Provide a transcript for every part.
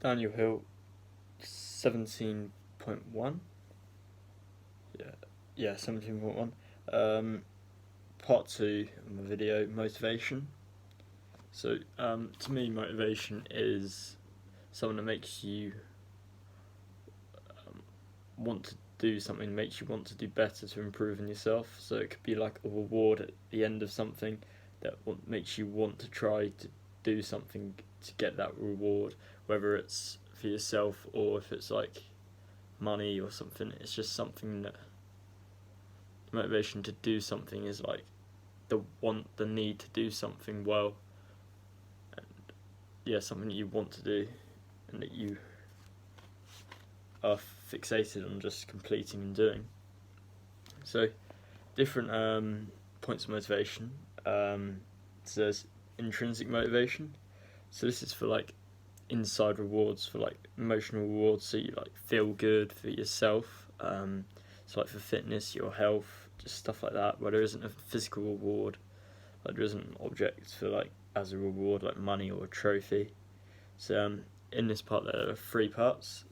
Daniel Hill, 17.1. Yeah, 17.1. Part 2 of my video, motivation. So, to me, motivation is something that makes you want to do something, makes you want to do better, to improve in yourself. So it could be like a reward at the end of something that makes you want to try to do something to get that reward, whether it's for yourself or if it's like money or something. It's just something that motivation to do something is like the need to do something well, and yeah, something that you want to do and that you are fixated on just completing and doing. So different points of motivation. So there's intrinsic motivation. So this is for like inside rewards, for like emotional rewards, so you like feel good for yourself. So like for fitness, your health, just stuff like that, where there isn't a physical reward, like there isn't an object for like as a reward, like money or a trophy. So in this part there are 3 parts.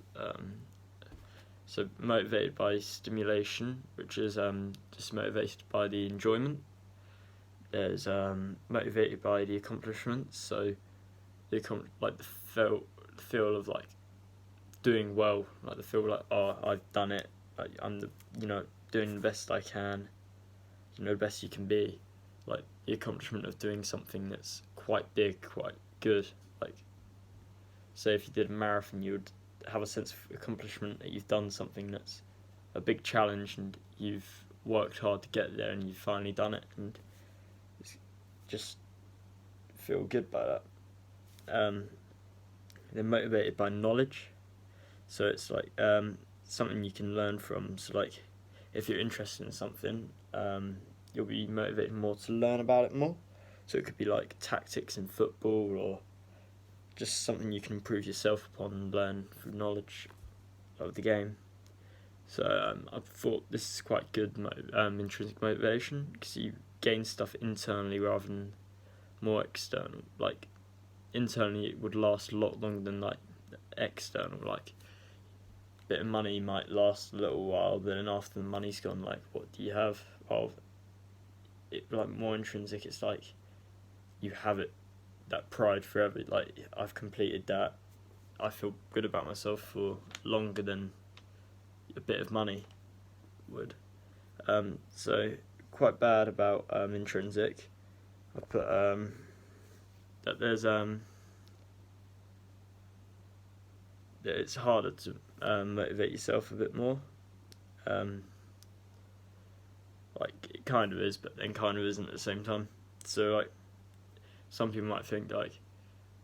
So motivated by stimulation, which is just motivated by the enjoyment. There's motivated by the accomplishments, so like the feel of like doing well, like the feel like, oh, I've done it, like I'm doing the best I can, the best you can be, like the accomplishment of doing something that's quite big, quite good. Like say if you did a marathon, you would have a sense of accomplishment that you've done something that's a big challenge and you've worked hard to get there and you've finally done it, and just feel good by that. They're motivated by knowledge, so it's like something you can learn from. So like if you're interested in something, you'll be motivated more to learn about it more. So it could be like tactics in football, or just something you can improve yourself upon and learn through knowledge of the game. So I thought this is quite good intrinsic motivation, because you gain stuff internally rather than more external. Like internally it would last a lot longer than like external. Like a bit of money might last a little while, but then after the money's gone, like what do you have? Well, it like more intrinsic, it's like you have it, that pride forever. Like I've completed that, I feel good about myself for longer than a bit of money would. So quite bad about intrinsic. I put that there's that it's harder to motivate yourself a bit more. Like it kind of is, but then kind of isn't at the same time. So like some people might think like,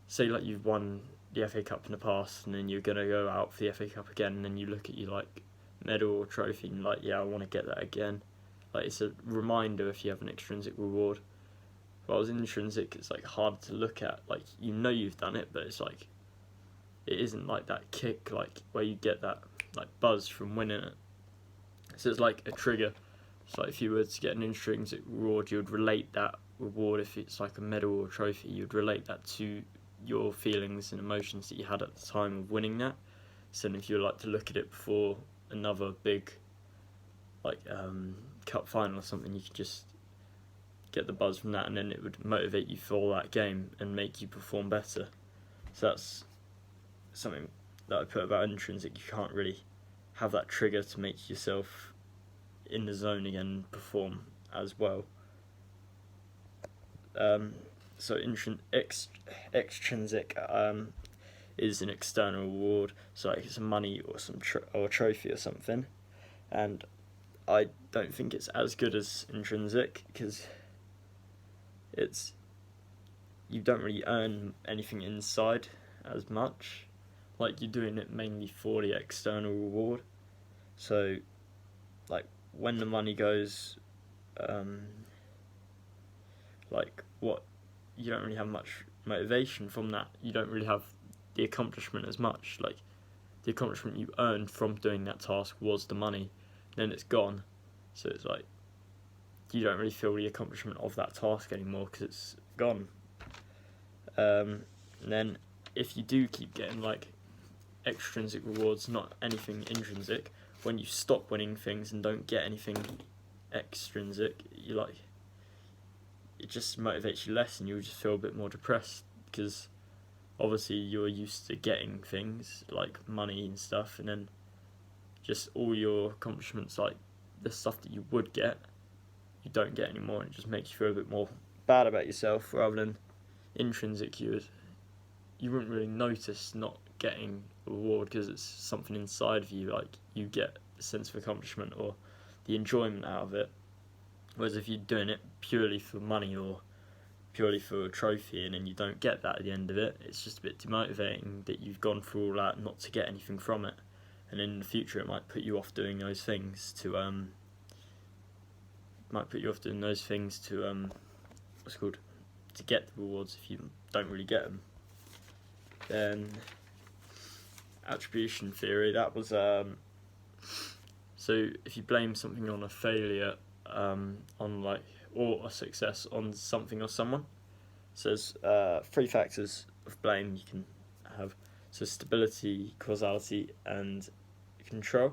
say like you've won the FA Cup in the past, and then you're gonna go out for the FA Cup again, and then you look at your like medal or trophy and like, yeah, I want to get that again. Like it's a reminder if you have an extrinsic reward. Whereas intrinsic, it's like hard to look at. Like you've done it, but it's like it isn't like that kick, like where you get that like buzz from winning it. So it's like a trigger. So like if you were to get an intrinsic reward, you would relate that reward, if it's like a medal or a trophy, you'd relate that to your feelings and emotions that you had at the time of winning that. So then if you were like to look at it before another big like cup final or something, you could just get the buzz from that, and then it would motivate you for that game and make you perform better. So that's something that I put about intrinsic. You can't really have that trigger to make yourself in the zone again and perform as well. So extrinsic is an external reward, so like it's money or or a trophy or something, and I don't think it's as good as intrinsic, because you don't really earn anything inside as much. Like you're doing it mainly for the external reward. So like when the money goes, like what, you don't really have much motivation from that. You don't really have the accomplishment as much. Like the accomplishment you earned from doing that task was the money, then it's gone. So it's like you don't really feel the accomplishment of that task anymore because it's gone. And then if you do keep getting like extrinsic rewards, not anything intrinsic. When you stop winning things and don't get anything extrinsic, it just motivates you less, and you'll just feel a bit more depressed, because obviously you're used to getting things like money and stuff, and then just all your accomplishments, like the stuff that you would get, you don't get anymore, and it just makes you feel a bit more bad about yourself, rather than intrinsic. You wouldn't really notice not getting a reward because it's something inside of you, like you get a sense of accomplishment or the enjoyment out of it. Whereas if you're doing it purely for money or purely for a trophy and then you don't get that at the end of it, it's just a bit demotivating that you've gone through all that not to get anything from it. And in the future it might put you off doing those things to to get the rewards if you don't really get them. Then attribution theory, that was so if you blame something on a failure, or a success on something or someone, so there's 3 factors of blame you can have. So stability, causality, and control.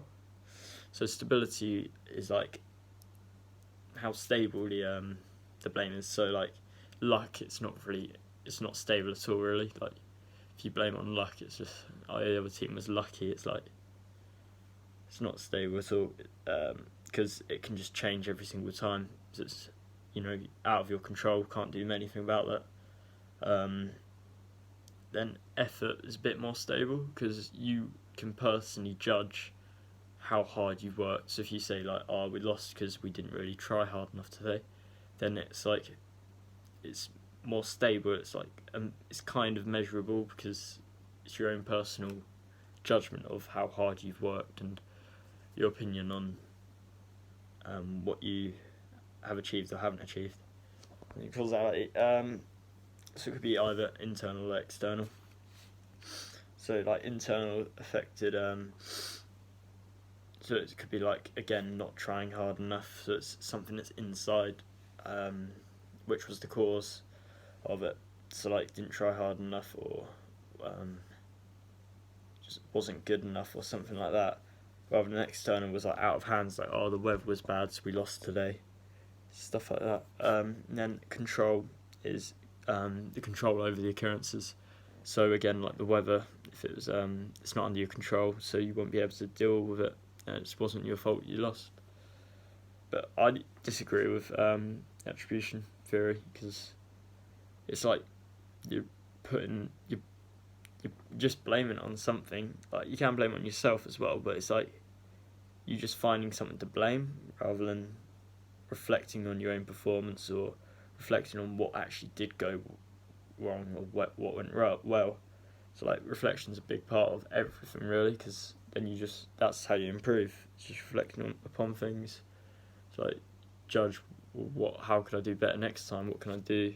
So stability is like how stable the blame is. So like luck, it's not stable at all, really. Like if you blame it on luck, it's just the other team was lucky. It's like it's not stable at all, because it can just change every single time. So it's out of your control. Can't do anything about that. Then effort is a bit more stable, because you can personally judge how hard you've worked. So if you say like, "Oh, we lost because we didn't really try hard enough today," then it's like it's more stable. It's like it's kind of measurable, because it's your own personal judgment of how hard you've worked and your opinion on what you have achieved or haven't achieved. And causality, so it could be either internal or external. So like internal affected, so it could be like, again, not trying hard enough. So it's something that's inside, which was the cause of it. So like didn't try hard enough, or just wasn't good enough, or something like that. Rather than external was like out of hands, like, oh, the weather was bad, so we lost today. Stuff like that. And then control is the control over the occurrences. So again, like the weather, if it was it's not under your control, so you won't be able to deal with it. It just wasn't your fault you lost. But I disagree with attribution theory, because it's like you're just blaming it on something. Like you can blame it on yourself as well, but it's like you just finding something to blame rather than reflecting on your own performance or reflecting on what actually did go wrong or what went well. So like reflection's a big part of everything, really, because then that's how you improve. It's just reflecting upon things. So like judge how could I do better next time? What can I do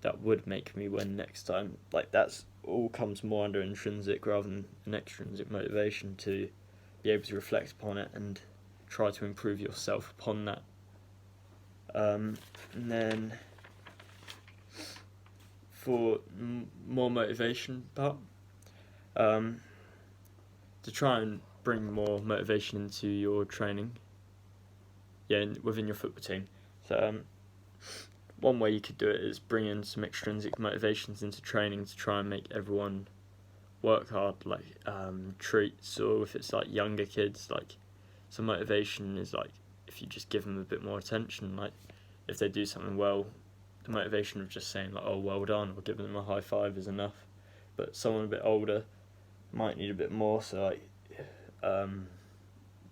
that would make me win next time? Like that's all comes more under intrinsic rather than an extrinsic motivation, to be able to reflect upon it and try to improve yourself upon that. And then for more motivation part, to try and bring more motivation into your training, within your football team. So one way you could do it is bring in some extrinsic motivations into training to try and make everyone work hard, like treats, or if it's like younger kids, like some motivation is like if you just give them a bit more attention, like if they do something well, the motivation of just saying like, oh, well done, or giving them a high five is enough. But someone a bit older might need a bit more, so like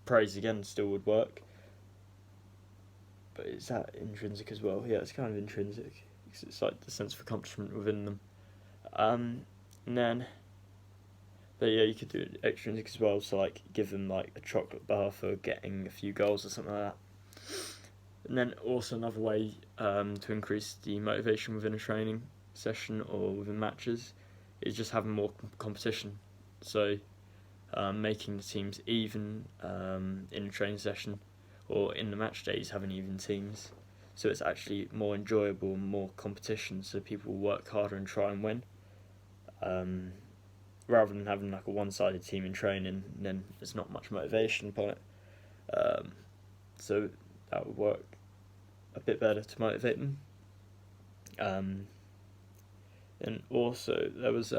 praise again still would work. But is that intrinsic as well? Yeah, it's kind of intrinsic, because it's like the sense of accomplishment within them. But yeah, you could do it extrinsic as well, so like give them like a chocolate bar for getting a few goals or something like that. And then also another way to increase the motivation within a training session or within matches is just having more competition. So making the teams even in a training session, or in the match days having even teams, so it's actually more enjoyable and more competition, so people work harder and try and win, rather than having like a one-sided team in training, then there's not much motivation upon it. So that would work a bit better to motivate them. And also there was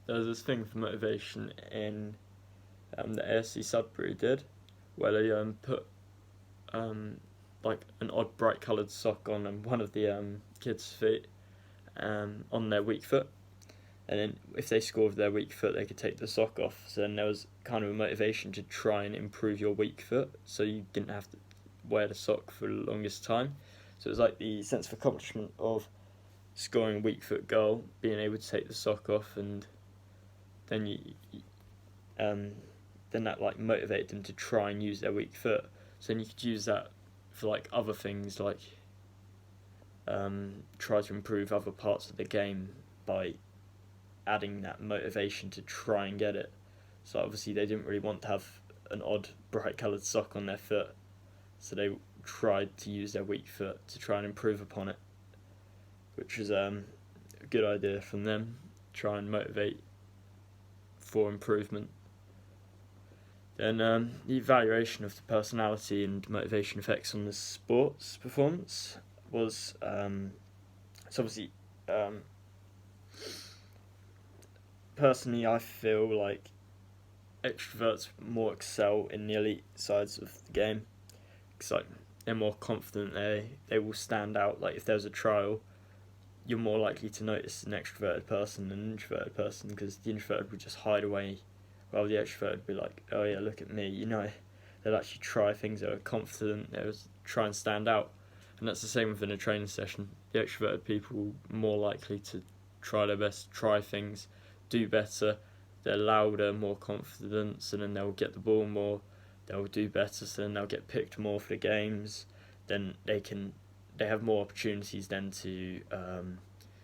this thing for motivation in the ASC Sudbury did, where they put like an odd bright coloured sock on one of the kids' feet on their weak foot, and then if they scored with their weak foot they could take the sock off. So then there was kind of a motivation to try and improve your weak foot, so you didn't have to wear the sock for the longest time. So it was like the sense of accomplishment of scoring a weak foot goal, being able to take the sock off, and then then that like motivated them to try and use their weak foot. So then you could use that for like other things, like try to improve other parts of the game by adding that motivation to try and get it. So obviously they didn't really want to have an odd bright coloured sock on their foot, so they tried to use their weak foot to try and improve upon it, which was a good idea from them. Try and motivate for improvement. Then the evaluation of the personality and motivation effects on the sports performance was it's obviously personally I feel like extroverts more excel in the elite sides of the game, because like they're more confident, they will stand out. Like if there's a trial, you're more likely to notice an extroverted person than an introverted person, because the introverted would just hide away, while the extroverted would be like, oh yeah, look at me, you know. They'll actually try things, they're confident, they'll try and stand out. And that's the same within a training session. The extroverted people are more likely to try their best, try things, do better, they're louder, more confident, and then they'll get the ball more, they'll do better, so then they'll get picked more for the games. Then they have more opportunities then to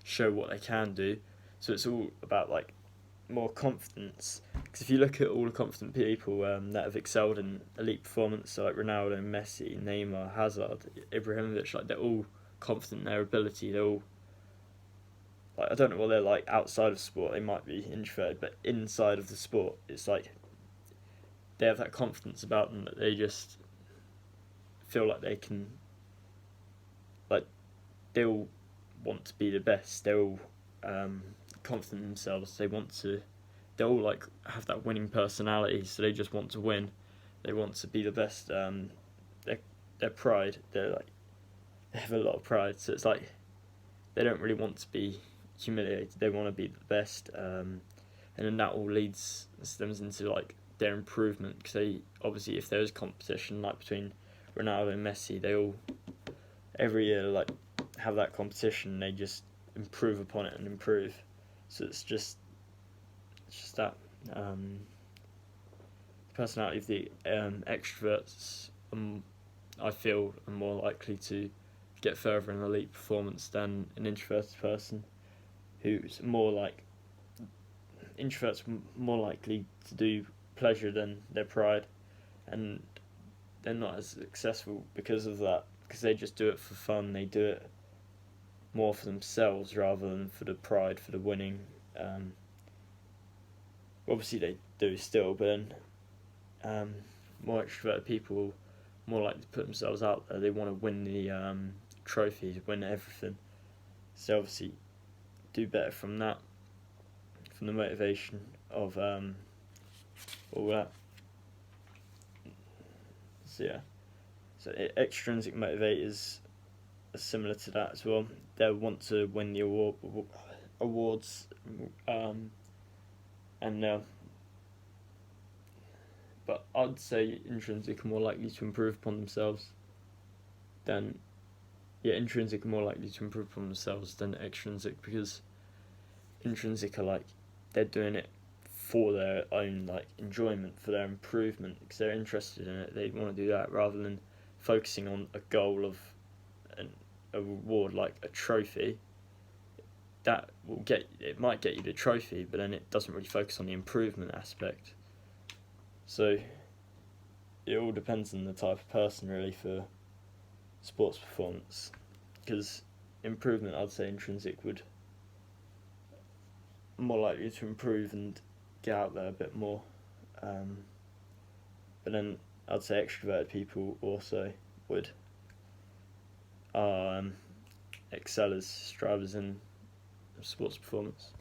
show what they can do. So it's all about like more confidence. Because if you look at all the confident people that have excelled in elite performance, so like Ronaldo, Messi, Neymar, Hazard, Ibrahimovic, like they're all confident in their ability. They're all like, I don't know what they're like outside of sport. They might be introverted, but inside of the sport, it's like they have that confidence about them that they just feel like they can, like they all want to be the best. They're all confident in themselves. They all like have that winning personality, so they just want to win. They want to be the best. Their pride, they have a lot of pride, so it's like they don't really want to be humiliated. They want to be the best, and then that all stems into like their improvement, because they obviously, if there is competition like between Ronaldo and Messi, they all every year like have that competition. They just improve upon it and improve. So it's just that personality of the extroverts, I feel, are more likely to get further in elite performance than an introverted person, who's more like introverts more likely to do pleasure than their pride, and they're not as successful because of that, because they just do it for fun. They do it more for themselves rather than for the pride, for the winning. Obviously they do still, but then more extroverted people more likely to put themselves out there. They want to win the trophies, win everything. So obviously do better from that, from the motivation of all that. So yeah, so extrinsic motivators are similar to that as well. They want to win the awards, but I'd say intrinsic are more likely to improve upon themselves than intrinsic are more likely to improve upon themselves than extrinsic, because intrinsic are like they're doing it for their own like enjoyment, for their improvement, because they're interested in it. They want to do that rather than focusing on a goal of a reward like a trophy. That might get you the trophy, but then it doesn't really focus on the improvement aspect. So it all depends on the type of person really for sports performance, because improvement, I'd say intrinsic would more likely to improve, and get out there a bit more. But then I'd say extroverted people also would are excellers, strivers in sports performance.